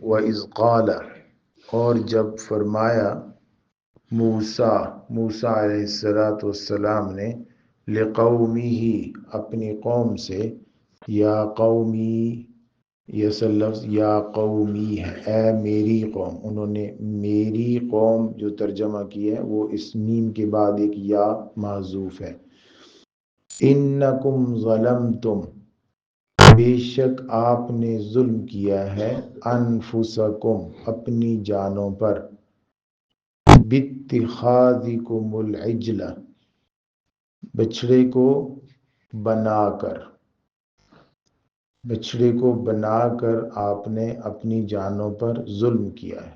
وَإِذْ قَالَ اور جب فرمایا موسیٰ علیہ السلام نے لِقَوْمِهِ اپنی قوم سے یا قومی یہ اصل لفظ یا قومی ہے اے میری قوم، انہوں نے میری قوم جو ترجمہ کی ہے وہ اس میم کے بعد ایک یا محذوف ہے۔ انکم ظلمتم بے شک آپ نے ظلم کیا ہے انفسکم اپنی جانوں پر باتخاذکم العجل بچڑے کو بنا کر آپ نے اپنی جانوں پر ظلم کیا ہے۔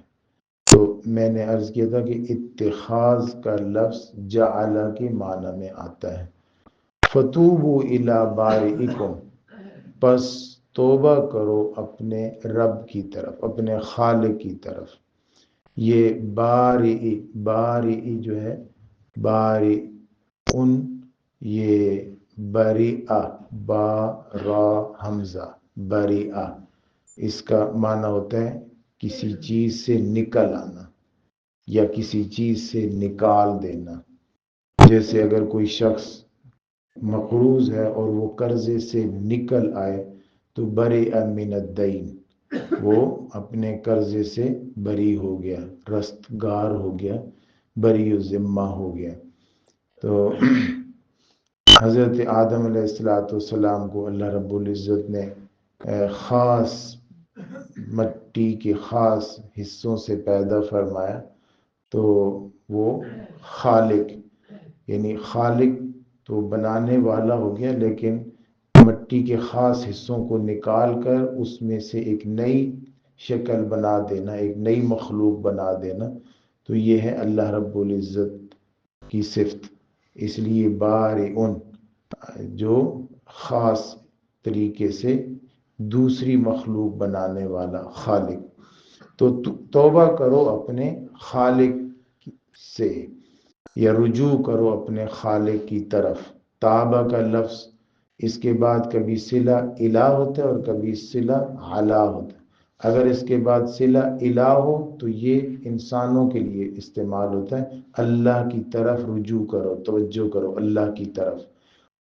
تو میں نے عرض کیا تھا کہ اتخاذ کا لفظ جعل کے معنی میں آتا ہے۔ فتوبوا الی بارئکم پس توبہ کرو اپنے رب کی طرف، اپنے خالق کی طرف۔ یہ بارئ جو ہے بارئن، یہ بریئہ با را حمزہ بریئہ، اس کا معنی ہوتا ہے کسی چیز سے نکل آنا یا کسی چیز سے نکال دینا۔ جیسے اگر کوئی شخص مقروض ہے اور وہ قرضے سے نکل آئے تو بریئ من الدین، وہ اپنے قرضے سے بری ہو گیا، رستگار ہو گیا، بری ذمہ ہو گیا۔ تو حضرت آدم علیہ السلام کو اللہ رب العزت نے خاص مٹی کے خاص حصوں سے پیدا فرمایا، تو وہ خالق یعنی خالق تو بنانے والا ہو گیا، لیکن مٹی کے خاص حصوں کو نکال کر اس میں سے ایک نئی شکل بنا دینا، ایک نئی مخلوق بنا دینا، تو یہ ہے اللہ رب العزت کی صفت۔ اس لیے بارئن جو خاص طریقے سے دوسری مخلوق بنانے والا خالق۔ تو توبہ کرو اپنے خالق سے یا رجوع کرو اپنے خالق کی طرف۔ تابہ کا لفظ اس کے بعد کبھی صلہ الہ ہوتا ہے اور کبھی صلہ علی ہوتا ہے۔ اگر اس کے بعد صلہ الہ ہو تو یہ انسانوں کے لیے استعمال ہوتا ہے، اللہ کی طرف رجوع کرو، توجہ کرو اللہ کی طرف۔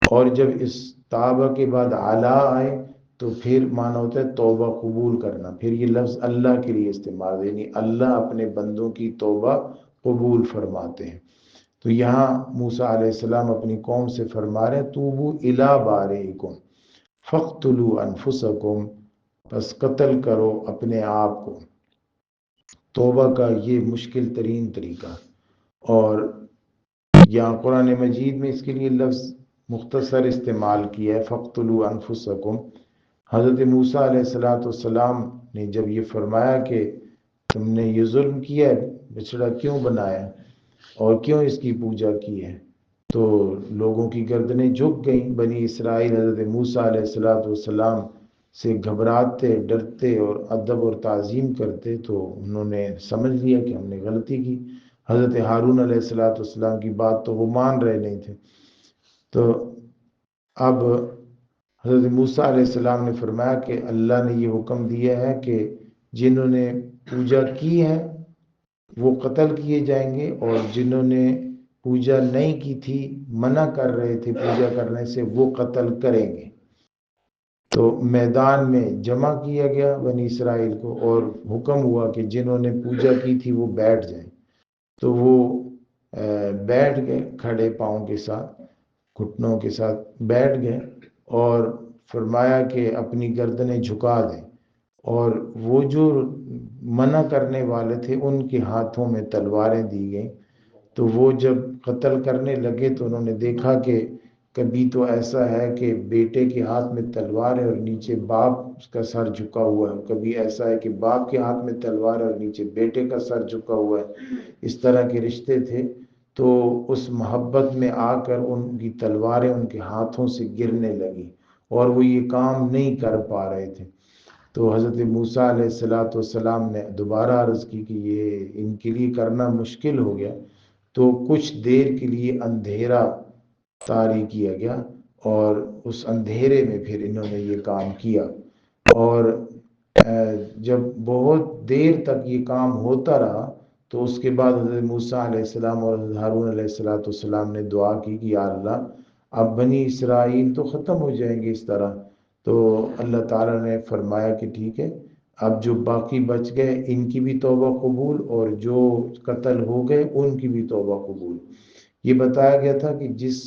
اور جب اس تابہ کے بعد علی آئے تو پھر معنی ہوتا ہے توبہ قبول کرنا، پھر یہ لفظ اللہ کے لیے استعمال ہے، یعنی اللہ اپنے بندوں کی توبہ قبول فرماتے ہیں۔ تو یہاں موسیٰ علیہ السلام اپنی قوم سے فرما رہے ہیں توبوا الی بارئکم فاقتلوا انفسکم، پس قتل کرو اپنے آپ کو۔ توبہ کا یہ مشکل ترین طریقہ، اور یہاں قرآن مجید میں اس کے لیے لفظ مختصر استعمال کیا ہے فاقتلوا انفسکم۔ حضرت موسیٰ علیہ السلام نے جب یہ فرمایا کہ تم نے یہ ظلم کیا ہے، بچڑا کیوں بنایا اور کیوں اس کی پوجا کی ہے، تو لوگوں کی گردنیں جھک گئیں۔ بنی اسرائیل حضرت موسیٰ علیہ السلام سے گھبراتے، ڈرتے اور ادب اور تعظیم کرتے، تو انہوں نے سمجھ لیا کہ ہم نے غلطی کی۔ حضرت ہارون علیہ السلام کی بات تو وہ مان رہے نہیں تھے۔ تو اب حضرت موسیٰ علیہ السلام نے فرمایا کہ اللہ نے یہ حکم دیا ہے کہ جنہوں نے پوجا کی ہے وہ قتل کیے جائیں گے، اور جنہوں نے پوجا نہیں کی تھی، منع کر رہے تھے پوجا کرنے سے، وہ قتل کریں گے۔ تو میدان میں جمع کیا گیا بنی اسرائیل کو، اور حکم ہوا کہ جنہوں نے پوجا کی تھی وہ بیٹھ جائیں۔ تو وہ بیٹھ گئے کھڑے پاؤں کے ساتھ، گھٹنوں کے ساتھ بیٹھ گئے، اور فرمایا کہ اپنی گردنیں جھکا دیں، اور وہ جو منع کرنے والے تھے ان کے ہاتھوں میں تلواریں دی گئیں۔ تو وہ جب قتل کرنے لگے تو انہوں نے دیکھا کہ کبھی تو ایسا ہے کہ بیٹے کے ہاتھ میں تلوار ہے اور نیچے باپ کا سر جھکا ہوا ہے، کبھی ایسا ہے کہ باپ کے ہاتھ میں تلوار ہے اور نیچے بیٹے کا سر جھکا ہوا ہے، اس طرح کے رشتے تھے۔ تو اس محبت میں آ کر ان کی تلواریں ان کے ہاتھوں سے گرنے لگی اور وہ یہ کام نہیں کر پا رہے تھے۔ تو حضرت موسیٰ علیہ السلام نے دوبارہ عرض کی کہ یہ ان کے لیے کرنا مشکل ہو گیا، تو کچھ دیر کے لیے اندھیرا طاری کیا گیا، اور اس اندھیرے میں پھر انہوں نے یہ کام کیا۔ اور جب بہت دیر تک یہ کام ہوتا رہا تو اس کے بعد حضرت موسیٰ علیہ السلام اور حضرت ہارون علیہ السلام نے دعا کی کہ یا اللہ اب بنی اسرائیل تو ختم ہو جائیں گے اس طرح. تو اللہ تعالیٰ نے فرمایا کہ ٹھیک ہے، اب جو باقی بچ گئے ان کی بھی توبہ قبول، اور جو قتل ہو گئے ان کی بھی توبہ قبول. یہ بتایا گیا تھا کہ جس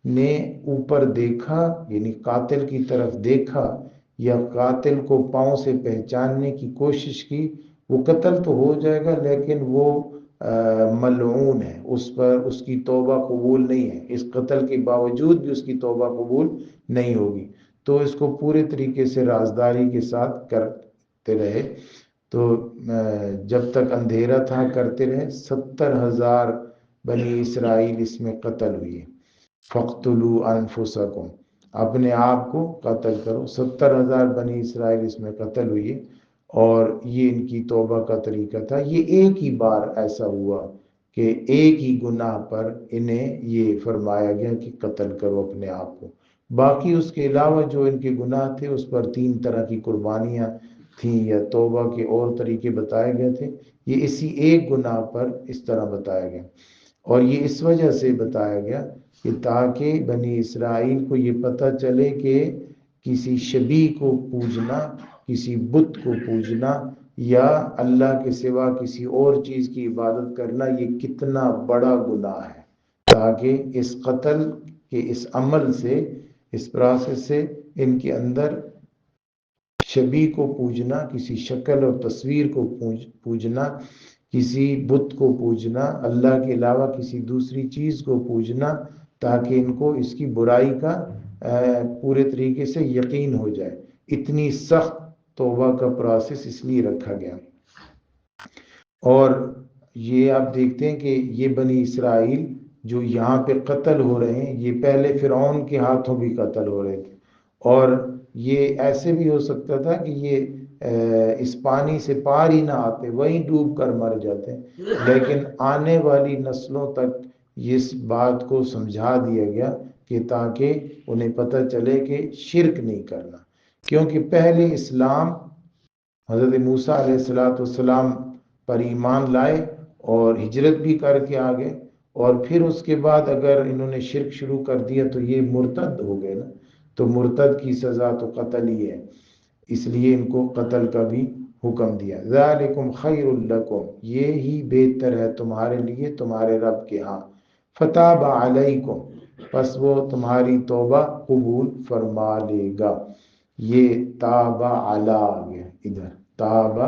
نے اوپر دیکھا یعنی قاتل کی طرف دیکھا یا قاتل کو پاؤں سے پہچاننے کی کوشش کی، وہ قتل تو ہو جائے گا لیکن وہ ملعون ہے، اس پر اس کی توبہ قبول نہیں ہے، اس قتل کے باوجود بھی اس کی توبہ قبول نہیں ہوگی. تو اس کو پورے طریقے سے رازداری کے ساتھ کرتے رہے. تو جب تک اندھیرا تھا کرتے رہے. 70,000 بنی اسرائیل اس میں قتل ہوئی. فَاقْتُلُوا أَنفُسَكُمْ، اپنے آپ کو قتل کرو. 70,000 بنی اسرائیل اس میں قتل ہوئی، اور یہ ان کی توبہ کا طریقہ تھا. یہ ایک ہی بار ایسا ہوا کہ ایک ہی گناہ پر انہیں یہ فرمایا گیا کہ قتل کرو اپنے آپ کو. باقی اس کے علاوہ جو ان کے گناہ تھے اس پر 3 طرح کی قربانیاں تھیں یا توبہ کے اور طریقے بتائے گئے تھے. یہ اسی ایک گناہ پر اس طرح بتایا گیا، اور یہ اس وجہ سے بتایا گیا کہ تاکہ بنی اسرائیل کو یہ پتہ چلے کہ کسی شبیہ کو پوجنا، کسی بت کو پوجنا یا اللہ کے سوا کسی اور چیز کی عبادت کرنا یہ کتنا بڑا گناہ ہے، تاکہ اس قتل کے اس عمل سے، اس پروسیس سے ان کے اندر شبیہ کو پوجنا، کسی شکل اور تصویر کو پوجنا، کسی بت کو پوجنا، اللہ کے علاوہ کسی دوسری چیز کو پوجنا، تاکہ ان کو اس کی برائی کا پورے طریقے سے یقین ہو جائے. اتنی سخت توبہ کا پروسیس اس لیے رکھا گیا. اور یہ آپ دیکھتے ہیں کہ یہ بنی اسرائیل جو یہاں پہ قتل ہو رہے ہیں، یہ پہلے فرعون کے ہاتھوں بھی قتل ہو رہے تھے، اور یہ ایسے بھی ہو سکتا تھا کہ یہ اس پانی سے پار ہی نہ آتے، وہیں ڈوب کر مر جاتے. لیکن آنے والی نسلوں تک اس بات کو سمجھا دیا گیا کہ تاکہ انہیں پتہ چلے کہ شرک نہیں کرنا. کیونکہ پہلے اسلام حضرت موسیٰ علیہ السلام پر ایمان لائے اور ہجرت بھی کر کے آگے، اور پھر اس کے بعد اگر انہوں نے شرک شروع کر دیا تو یہ مرتد ہو گئے نا. تو مرتد کی سزا تو قتل ہی ہے، اس لیے ان کو قتل کا بھی حکم دیا. ذالکم خیر لکم، یہ ہی بہتر ہے تمہارے لیے تمہارے رب کے ہاں. فتاب علیکم، پس وہ تمہاری توبہ قبول فرما لے گا. یہ تاب علی گیا، ادھر تاب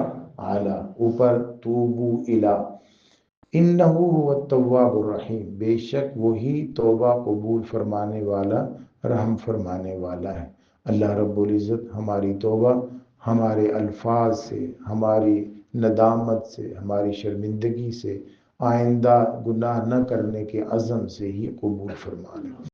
علی، اوپر توبو الی. انہو هو التواب الرحیم، بے شک وہی توبہ قبول فرمانے والا، رحم فرمانے والا ہے. اللہ رب العزت ہماری توبہ ہمارے الفاظ سے، ہماری ندامت سے، ہماری شرمندگی سے، آئندہ گناہ نہ کرنے کے عزم سے ہی قبول فرما لے.